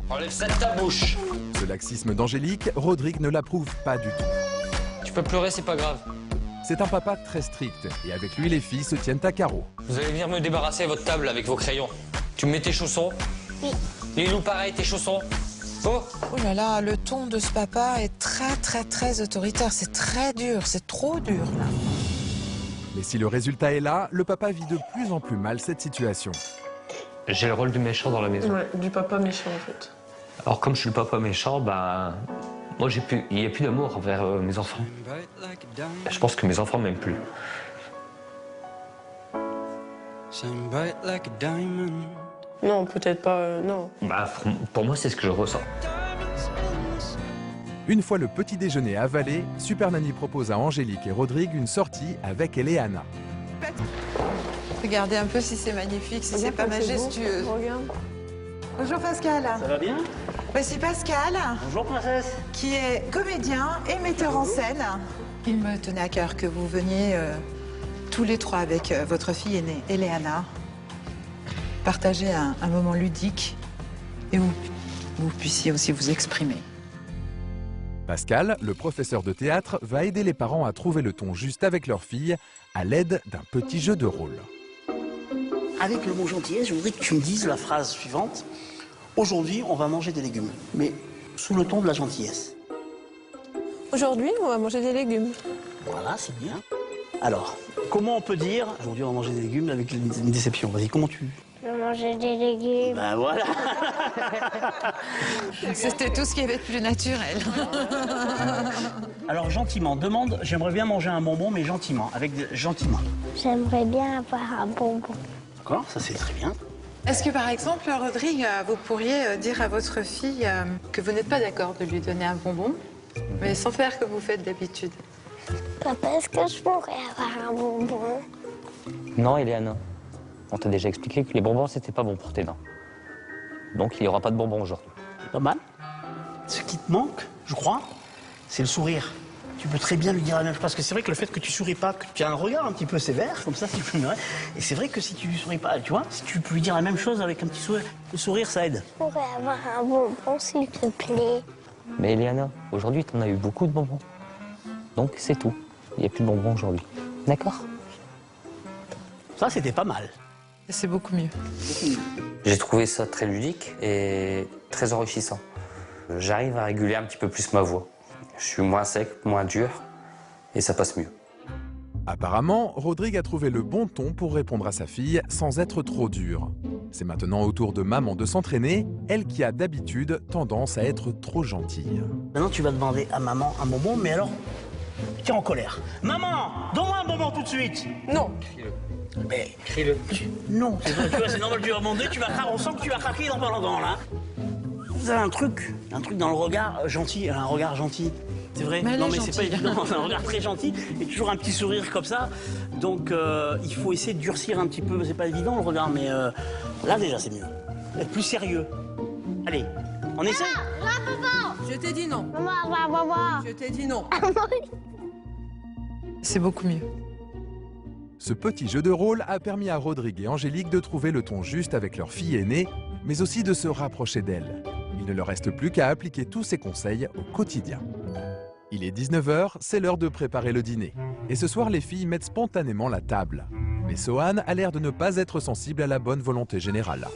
Enlève ça de ta bouche. Ce laxisme d'Angélique, Rodrigue ne l'approuve pas du tout. Tu peux pleurer, c'est pas grave. C'est un papa très strict et avec lui les filles se tiennent à carreau. Vous allez venir me débarrasser de votre table avec vos crayons. Tu me mets tes chaussons? Oui. Lilou, pareil, tes chaussons? Oh. Oh là là, le ton de ce papa est très autoritaire. C'est très dur, c'est trop dur là. Mais si le résultat est là, le papa vit de plus en plus mal cette situation. J'ai le rôle du méchant dans la maison. Ouais, du papa méchant en fait. Alors comme je suis le papa méchant, bah, moi il n'y a plus d'amour envers mes enfants. Je pense que mes enfants m'aiment plus. Non, peut-être pas, non. Bah, pour moi, c'est ce que je ressens. Une fois le petit déjeuner avalé, Super Nanny propose à Angélique et Rodrigue une sortie avec Eleana. Regardez un peu si c'est magnifique, si c'est pas majestueux. Regarde. Bonjour Pascal. Ça va bien? Voici Pascal, Bonjour princesse. qui est comédien et metteur en scène. Il me tenait à cœur que vous veniez tous les trois avec votre fille aînée, Eleana, partager un moment ludique et où vous puissiez aussi vous exprimer. Pascal, le professeur de théâtre, va aider les parents à trouver le ton juste avec leur fille à l'aide d'un petit jeu de rôle. Avec le mot gentillesse, je voudrais que tu me dises la phrase suivante. Aujourd'hui, on va manger des légumes, mais sous le ton de la gentillesse. Aujourd'hui, on va manger des légumes. Voilà, c'est bien. Alors, comment on peut dire aujourd'hui on va manger des légumes avec une déception? Vas-y, comment tu... Je vais manger des légumes. Ben voilà. C'était tout ce qui avait de plus naturel. Alors gentiment, demande, j'aimerais bien manger un bonbon, mais gentiment, gentiment. J'aimerais bien avoir un bonbon. D'accord, ça c'est très bien. Est-ce que par exemple, Rodrigue, vous pourriez dire à votre fille que vous n'êtes pas d'accord de lui donner un bonbon, mais sans faire comme vous faites d'habitude? Papa, est-ce que je pourrais avoir un bonbon? Non, Eleana. On t'a déjà expliqué que les bonbons, c'était pas bon pour tes dents. Donc, il n'y aura pas de bonbons aujourd'hui. C'est pas mal. Ce qui te manque, je crois, c'est le sourire. Tu peux très bien lui dire la même chose. Parce que c'est vrai que le fait que tu souris pas, que tu as un regard un petit peu sévère, comme ça, si tu peux. Et c'est vrai que si tu lui souris pas, tu vois, si tu peux lui dire la même chose avec un petit sourire, le sourire, ça aide. Je pourrais avoir un bonbon, s'il te plaît. Mais Eleana, aujourd'hui, t'en as eu beaucoup de bonbons. Donc, c'est tout. Il n'y a plus de bonbons aujourd'hui. D'accord? Ça, c'était pas mal. C'est beaucoup mieux. J'ai trouvé ça très ludique et très enrichissant. J'arrive à réguler un petit peu plus ma voix. Je suis moins sec, moins dur et ça passe mieux. Apparemment, Rodrigue a trouvé le bon ton pour répondre à sa fille sans être trop dur. C'est maintenant au tour de maman de s'entraîner, elle qui a d'habitude tendance à être trop gentille. Maintenant, tu vas demander à maman un bonbon, mais alors, tu es en colère. Maman, donne-moi un bonbon tout de suite. Non. Mais crie-le. Non, tu vois, c'est normal, tu vas demander, on sent que tu vas craquer dans pas longtemps, là. Vous avez un truc dans le regard gentil, elle a un regard gentil. C'est vrai? Mais non, mais c'est pas évident, c'est un regard très gentil et toujours un petit sourire comme ça. Donc, il faut essayer de durcir un petit peu, c'est pas évident le regard, mais là déjà c'est mieux. Être plus sérieux. Allez, on essaie? Je t'ai dit non. Maman. Je t'ai dit non. C'est beaucoup mieux. Ce petit jeu de rôle a permis à Rodrigue et Angélique de trouver le ton juste avec leur fille aînée, mais aussi de se rapprocher d'elle. Il ne leur reste plus qu'à appliquer tous ces conseils au quotidien. Il est 19 h, c'est l'heure de préparer le dîner. Et ce soir, les filles mettent spontanément la table. Mais Sohan a l'air de ne pas être sensible à la bonne volonté générale.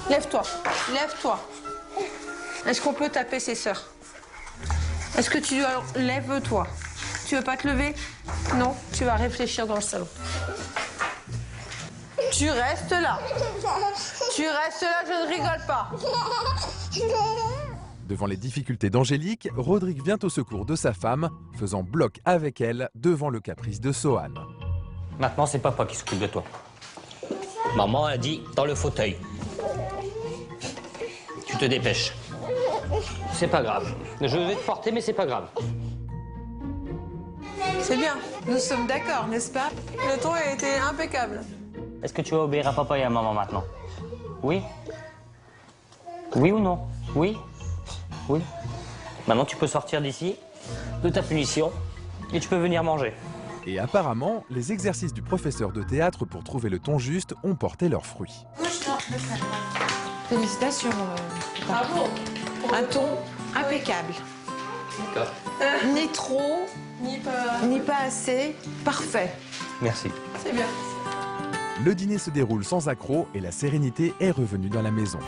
Lève-toi. Lève-toi. Est-ce qu'on peut taper ses sœurs? Est-ce que tu dois... Lève-toi. Tu veux pas te lever? Non, tu vas réfléchir dans le salon. Tu restes là. Tu restes là, je ne rigole pas. Devant les difficultés d'Angélique, Rodrigue vient au secours de sa femme, faisant bloc avec elle devant le caprice de Sohan. Maintenant, c'est papa qui s'occupe de toi. Maman a dit dans le fauteuil. Tu te dépêches. C'est pas grave. Je vais te porter, mais c'est pas grave. C'est bien. Nous sommes d'accord, n'est-ce pas? Le ton a été impeccable. Est-ce que tu vas obéir à papa et à maman maintenant? Oui? Oui ou non? Oui? Oui? Maintenant, tu peux sortir d'ici, de ta punition, et tu peux venir manger. Et apparemment, les exercices du professeur de théâtre pour trouver le ton juste ont porté leurs fruits. Bouge-toi. Félicitations. Bravo. Un ton impeccable. Ni trop, ni pas assez. Parfait. Merci. C'est bien. Le dîner se déroule sans accroc et la sérénité est revenue dans la maison.